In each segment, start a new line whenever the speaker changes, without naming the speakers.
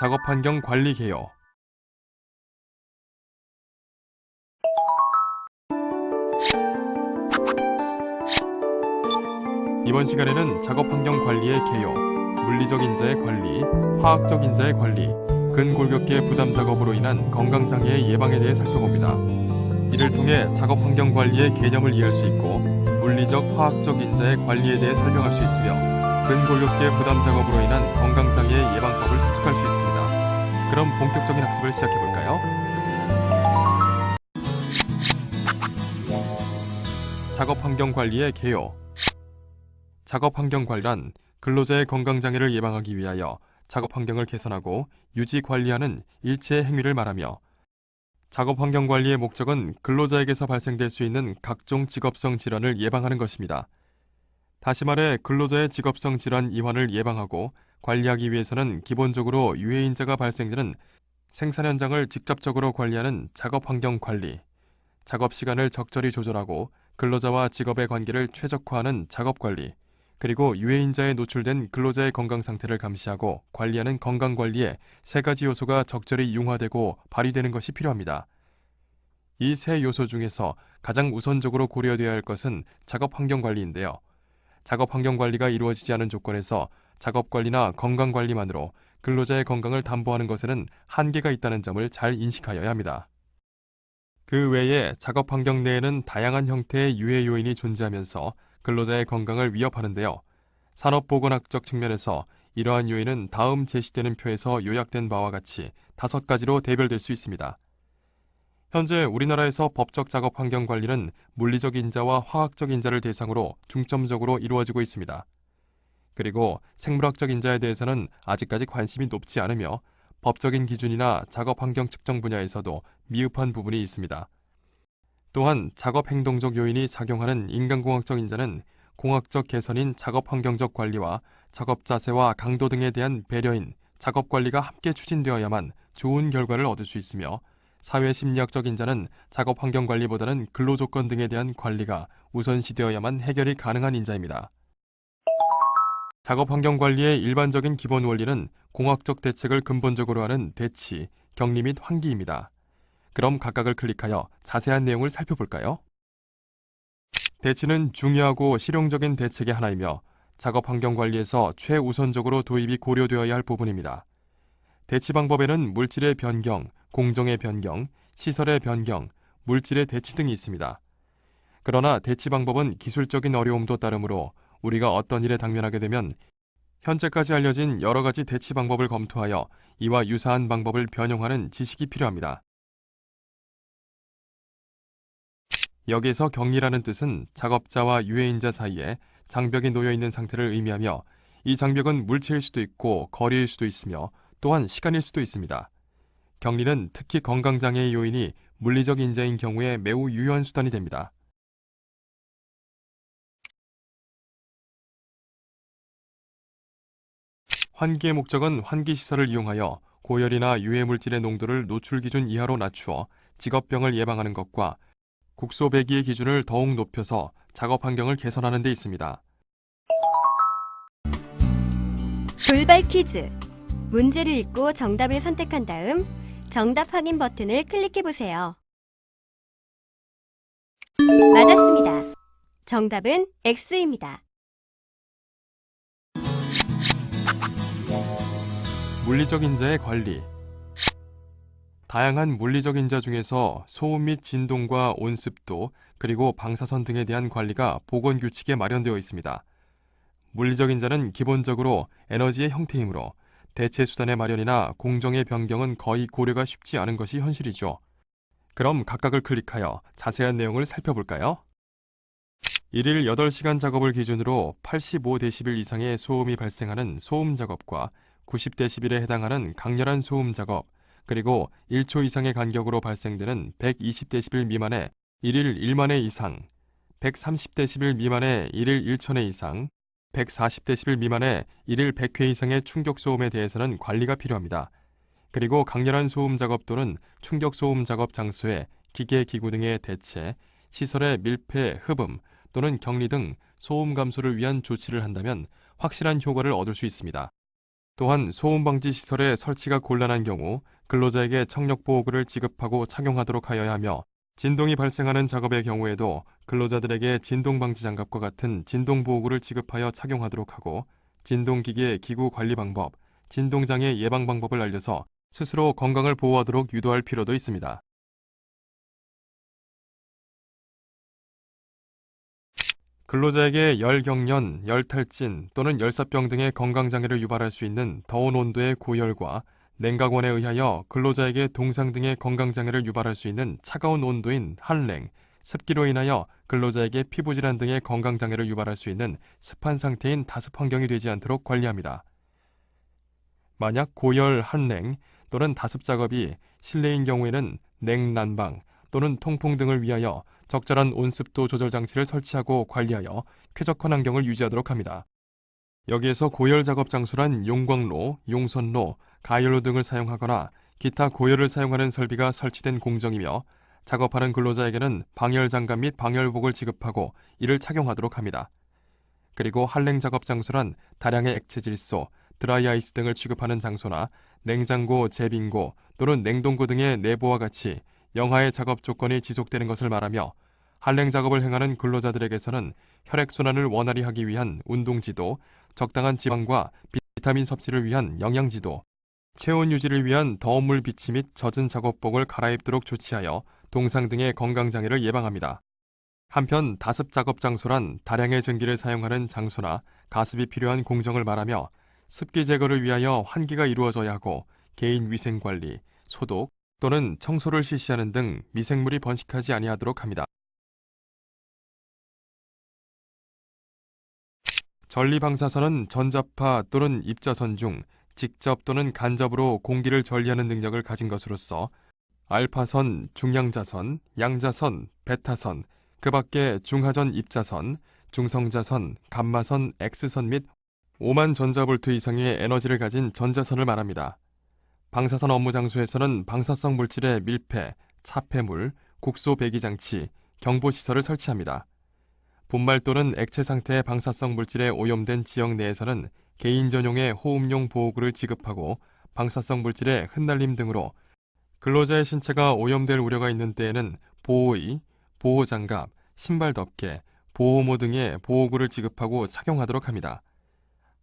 작업 환경 관리 개요. 이번 시간에는 작업 환경 관리의 개요, 물리적 인자의 관리, 화학적 인자의 관리, 근골격계 부담 작업으로 인한 건강장애의 예방에 대해 살펴봅니다. 이를 통해 작업 환경 관리의 개념을 이해할 수 있고 물리적, 화학적 인자의 관리에 대해 설명할 수 있으며 근골격계 부담 작업으로 인한 건강장애의 예방법을 습득할 수 있습니다. 그럼 본격적인 학습을 시작해볼까요? 작업 환경 관리의 개요. 작업 환경 관리란 근로자의 건강장애를 예방하기 위하여 작업 환경을 개선하고 유지 관리하는 일체의 행위를 말하며 작업 환경 관리의 목적은 근로자에게서 발생될 수 있는 각종 직업성 질환을 예방하는 것입니다. 다시 말해 근로자의 직업성 질환 이완을 예방하고 관리하기 위해서는 기본적으로 유해인자가 발생되는 생산 현장을 직접적으로 관리하는 작업 환경 관리, 작업 시간을 적절히 조절하고 근로자와 직업의 관계를 최적화하는 작업 관리, 그리고 유해인자에 노출된 근로자의 건강 상태를 감시하고 관리하는 건강관리에 세 가지 요소가 적절히 융화되고 발휘되는 것이 필요합니다. 이 세 요소 중에서 가장 우선적으로 고려되어야 할 것은 작업환경관리인데요. 작업환경관리가 이루어지지 않은 조건에서 작업관리나 건강관리만으로 근로자의 건강을 담보하는 것에는 한계가 있다는 점을 잘 인식하여야 합니다. 그 외에 작업환경 내에는 다양한 형태의 유해 요인이 존재하면서 근로자의 건강을 위협하는데요. 산업보건학적 측면에서 이러한 요인은 다음 제시되는 표에서 요약된 바와 같이 5가지로 대별될 수 있습니다. 현재 우리나라에서 법적 작업 환경 관리는 물리적 인자와 화학적 인자를 대상으로 중점적으로 이루어지고 있습니다. 그리고 생물학적 인자에 대해서는 아직까지 관심이 높지 않으며 법적인 기준이나 작업 환경 측정 분야에서도 미흡한 부분이 있습니다. 또한 작업 행동적 요인이 작용하는 인간공학적 인자는 공학적 개선인 작업 환경적 관리와 작업 자세와 강도 등에 대한 배려인 작업 관리가 함께 추진되어야만 좋은 결과를 얻을 수 있으며 사회 심리학적 인자는 작업 환경 관리보다는 근로 조건 등에 대한 관리가 우선시되어야만 해결이 가능한 인자입니다. 작업 환경 관리의 일반적인 기본 원리는 공학적 대책을 근본적으로 하는 대치, 격리 및 환기입니다. 그럼 각각을 클릭하여 자세한 내용을 살펴볼까요? 대치는 중요하고 실용적인 대책의 하나이며 작업 환경 관리에서 최우선적으로 도입이 고려되어야 할 부분입니다. 대치 방법에는 물질의 변경, 공정의 변경, 시설의 변경, 물질의 대치 등이 있습니다. 그러나 대치 방법은 기술적인 어려움도 따르므로 우리가 어떤 일에 당면하게 되면 현재까지 알려진 여러 가지 대치 방법을 검토하여 이와 유사한 방법을 변형하는 지식이 필요합니다. 여기에서 격리라는 뜻은 작업자와 유해인자 사이에 장벽이 놓여 있는 상태를 의미하며 이 장벽은 물체일 수도 있고 거리일 수도 있으며 또한 시간일 수도 있습니다. 격리는 특히 건강장애의 요인이 물리적 인자인 경우에 매우 유효한 수단이 됩니다. 환기의 목적은 환기시설을 이용하여 고열이나 유해물질의 농도를 노출 기준 이하로 낮추어 직업병을 예방하는 것과 국소 배기의 기준을 더욱 높여서 작업 환경을 개선하는 데 있습니다.
돌발 퀴즈. 문제를 읽고 정답을 선택한 다음 정답 확인 버튼을 클릭해 보세요. 맞았습니다. 정답은 X입니다.
물리적 인자의 관리. 다양한 물리적 인자 중에서 소음 및 진동과 온습도, 그리고 방사선 등에 대한 관리가 보건규칙에 마련되어 있습니다. 물리적 인자는 기본적으로 에너지의 형태이므로 대체 수단의 마련이나 공정의 변경은 거의 고려가 쉽지 않은 것이 현실이죠. 그럼 각각을 클릭하여 자세한 내용을 살펴볼까요? 일일 8시간 작업을 기준으로 85dB 이상의 소음이 발생하는 소음 작업과 90dB에 해당하는 강렬한 소음 작업, 그리고 1초 이상의 간격으로 발생되는 120dB 미만의 일일 1만회 이상, 130dB 미만의 일일 1천회 이상, 140dB 미만의 일일 100회 이상의 충격 소음에 대해서는 관리가 필요합니다. 그리고 강렬한 소음 작업 또는 충격 소음 작업 장소의 기계, 기구 등의 대체, 시설의 밀폐, 흡음 또는 격리 등 소음 감소를 위한 조치를 한다면 확실한 효과를 얻을 수 있습니다. 또한 소음방지 시설의 설치가 곤란한 경우 근로자에게 청력보호구를 지급하고 착용하도록 하여야 하며 진동이 발생하는 작업의 경우에도 근로자들에게 진동방지 장갑과 같은 진동보호구를 지급하여 착용하도록 하고 진동기기의 기구 관리 방법, 진동장애 예방 방법을 알려서 스스로 건강을 보호하도록 유도할 필요도 있습니다. 근로자에게 열경련, 열탈진 또는 열사병 등의 건강장애를 유발할 수 있는 더운 온도의 고열과 냉각원에 의하여 근로자에게 동상 등의 건강장애를 유발할 수 있는 차가운 온도인 한랭, 습기로 인하여 근로자에게 피부질환 등의 건강장애를 유발할 수 있는 습한 상태인 다습 환경이 되지 않도록 관리합니다. 만약 고열, 한랭 또는 다습 작업이 실내인 경우에는 냉난방 또는 통풍 등을 위하여 적절한 온습도 조절 장치를 설치하고 관리하여 쾌적한 환경을 유지하도록 합니다. 여기에서 고열 작업 장소란 용광로, 용선로, 가열로 등을 사용하거나 기타 고열을 사용하는 설비가 설치된 공정이며 작업하는 근로자에게는 방열 장갑 및 방열복을 지급하고 이를 착용하도록 합니다. 그리고 한랭 작업 장소란 다량의 액체 질소, 드라이아이스 등을 취급하는 장소나 냉장고, 제빙고 또는 냉동고 등의 내부와 같이 영하의 작업 조건이 지속되는 것을 말하며 한랭 작업을 행하는 근로자들에게서는 혈액순환을 원활히 하기 위한 운동지도, 적당한 지방과 비타민 섭취를 위한 영양지도, 체온 유지를 위한 더운 물 비치 및 젖은 작업복을 갈아입도록 조치하여 동상 등의 건강장애를 예방합니다. 한편 다습 작업 장소란 다량의 전기를 사용하는 장소나 가습이 필요한 공정을 말하며 습기 제거를 위하여 환기가 이루어져야 하고 개인 위생 관리, 소독 또는 청소를 실시하는 등 미생물이 번식하지 아니하도록 합니다. 전리방사선은 전자파 또는 입자선 중 직접 또는 간접으로 공기를 전리하는 능력을 가진 것으로서 알파선, 중량자선, 양자선, 베타선, 그 밖에 중하전 입자선, 중성자선, 감마선, X선 및 5만 전자볼트 이상의 에너지를 가진 전자선을 말합니다. 방사선 업무 장소에서는 방사성 물질의 밀폐, 차폐물, 국소 배기 장치, 경보 시설을 설치합니다. 분말 또는 액체 상태의 방사성 물질에 오염된 지역 내에서는 개인 전용의 호흡용 보호구를 지급하고 방사성 물질의 흩날림 등으로 근로자의 신체가 오염될 우려가 있는 때에는 보호의, 보호장갑, 신발 덮개, 보호모 등의 보호구를 지급하고 착용하도록 합니다.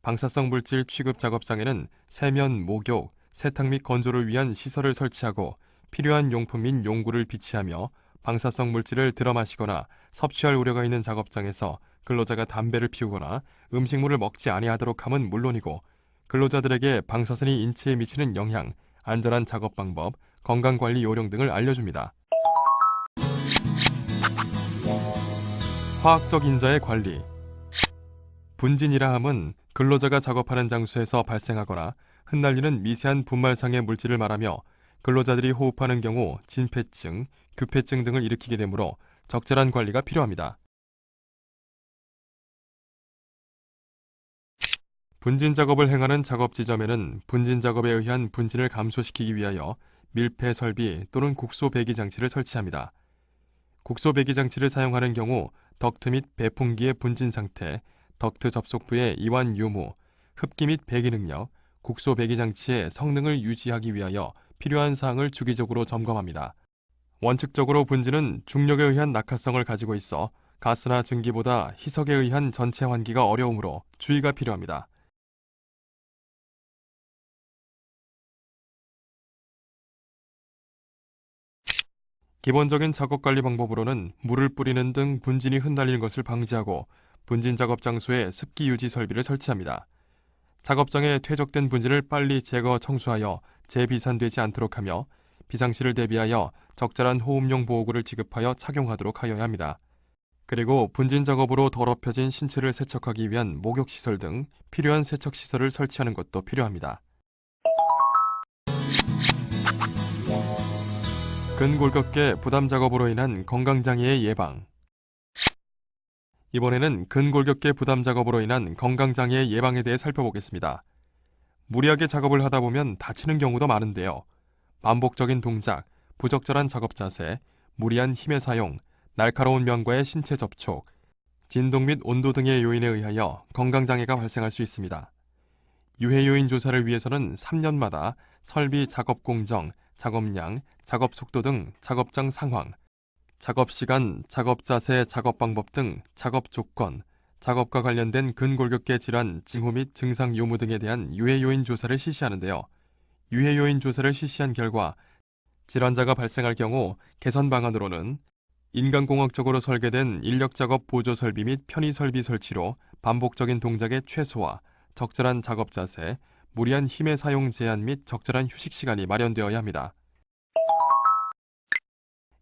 방사성 물질 취급 작업장에는 세면, 목욕, 세탁 및 건조를 위한 시설을 설치하고 필요한 용품 및 용구를 비치하며 방사성 물질을 들어 마시거나 섭취할 우려가 있는 작업장에서 근로자가 담배를 피우거나 음식물을 먹지 아니하도록 함은 물론이고 근로자들에게 방사선이 인체에 미치는 영향, 안전한 작업 방법, 건강관리 요령 등을 알려줍니다. 화학적 인자의 관리. 분진이라 함은 근로자가 작업하는 장소에서 발생하거나 흩날리는 미세한 분말상의 물질을 말하며 근로자들이 호흡하는 경우 진폐증, 규폐증 등을 일으키게 되므로 적절한 관리가 필요합니다. 분진 작업을 행하는 작업 지점에는 분진 작업에 의한 분진을 감소시키기 위하여 밀폐 설비 또는 국소 배기 장치를 설치합니다. 국소 배기 장치를 사용하는 경우 덕트 및 배풍기의 분진 상태, 덕트 접속부의 이완 유무, 흡기 및 배기 능력, 국소 배기 장치의 성능을 유지하기 위하여 필요한 사항을 주기적으로 점검합니다. 원칙적으로 분진은 중력에 의한 낙하성을 가지고 있어 가스나 증기보다 희석에 의한 전체 환기가 어려우므로 주의가 필요합니다. 기본적인 작업 관리 방법으로는 물을 뿌리는 등 분진이 흩날리는 것을 방지하고 분진 작업 장소에 습기 유지 설비를 설치합니다. 작업장에 퇴적된 분진을 빨리 제거 청소하여 재비산되지 않도록 하며 비상시를 대비하여 적절한 호흡용 보호구를 지급하여 착용하도록 하여야 합니다. 그리고 분진 작업으로 더럽혀진 신체를 세척하기 위한 목욕시설 등 필요한 세척시설을 설치하는 것도 필요합니다. 근골격계 부담 작업으로 인한 건강장애의 예방. 이번에는 근골격계 부담 작업으로 인한 건강장애의 예방에 대해 살펴보겠습니다. 무리하게 작업을 하다 보면 다치는 경우도 많은데요. 반복적인 동작, 부적절한 작업 자세, 무리한 힘의 사용, 날카로운 면과의 신체 접촉, 진동 및 온도 등의 요인에 의하여 건강장애가 발생할 수 있습니다. 유해 요인 조사를 위해서는 3년마다 설비 작업 공정, 작업량, 작업 속도 등 작업장 상황, 작업 시간, 작업 자세, 작업 방법 등 작업 조건, 작업과 관련된 근골격계 질환, 징후 및 증상 유무 등에 대한 유해 요인 조사를 실시하는데요. 유해 요인 조사를 실시한 결과 질환자가 발생할 경우 개선 방안으로는 인간공학적으로 설계된 인력 작업 보조 설비 및 편의 설비 설치로 반복적인 동작의 최소화, 적절한 작업 자세, 무리한 힘의 사용 제한 및 적절한 휴식 시간이 마련되어야 합니다.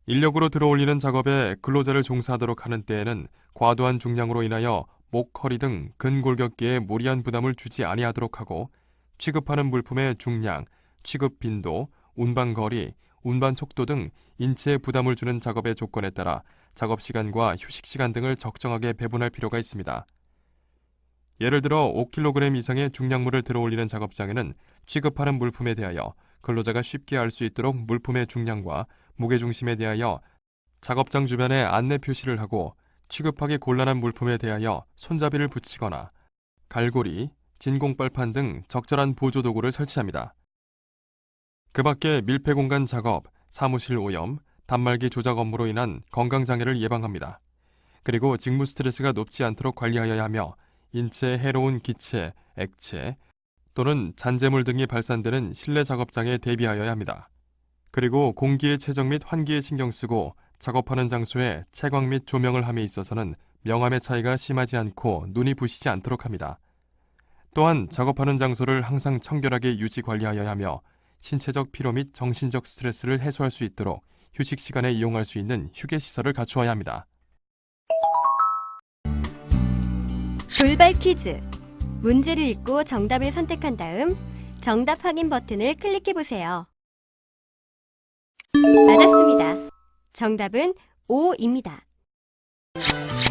인력으로 들어올리는 작업에 근로자를 종사하도록 하는 때에는 과도한 중량으로 인하여 목, 허리 등 근골격계에 무리한 부담을 주지 아니하도록 하고 취급하는 물품의 중량, 취급 빈도, 운반 거리, 운반 속도 등 인체에 부담을 주는 작업의 조건에 따라 작업 시간과 휴식 시간 등을 적정하게 배분할 필요가 있습니다. 예를 들어 5kg 이상의 중량물을 들어올리는 작업장에는 취급하는 물품에 대하여 근로자가 쉽게 알 수 있도록 물품의 중량과 무게중심에 대하여 작업장 주변에 안내 표시를 하고 취급하기 곤란한 물품에 대하여 손잡이를 붙이거나 갈고리, 진공빨판 등 적절한 보조도구를 설치합니다. 그 밖에 밀폐 공간 작업, 사무실 오염, 단말기 조작 업무로 인한 건강장애를 예방합니다. 그리고 직무 스트레스가 높지 않도록 관리하여야 하며 인체에 해로운 기체, 액체 또는 잔재물 등이 발산되는 실내 작업장에 대비하여야 합니다. 그리고 공기의 체적 및 환기에 신경 쓰고 작업하는 장소에 채광 및 조명을 함에 있어서는 명암의 차이가 심하지 않고 눈이 부시지 않도록 합니다. 또한 작업하는 장소를 항상 청결하게 유지 관리하여야 하며 신체적 피로 및 정신적 스트레스를 해소할 수 있도록 휴식 시간에 이용할 수 있는 휴게 시설을 갖추어야 합니다.
돌발 퀴즈. 문제를 읽고 정답을 선택한 다음 정답 확인 버튼을 클릭해 보세요. 맞았습니다. 정답은 5입니다.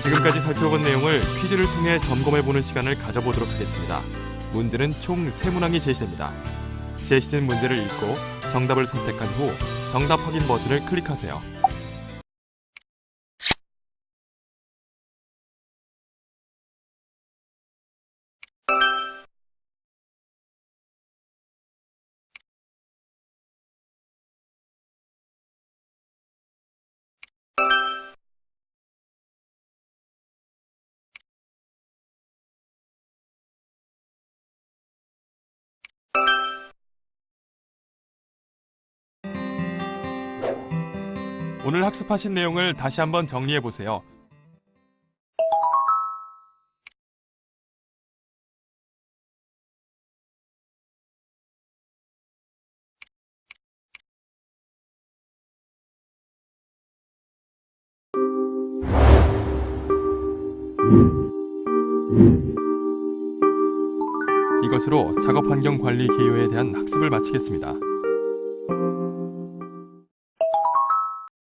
지금까지 살펴본 내용을 퀴즈를 통해 점검해보는 시간을 가져보도록 하겠습니다. 문제는 총 3문항이 제시됩니다. 제시된 문제를 읽고 정답을 선택한 후 정답 확인 버튼을 클릭하세요. 오늘 학습하신 내용을 다시 한번 정리해보세요. 이것으로 작업환경 관리 개요에 대한 학습을 마치겠습니다.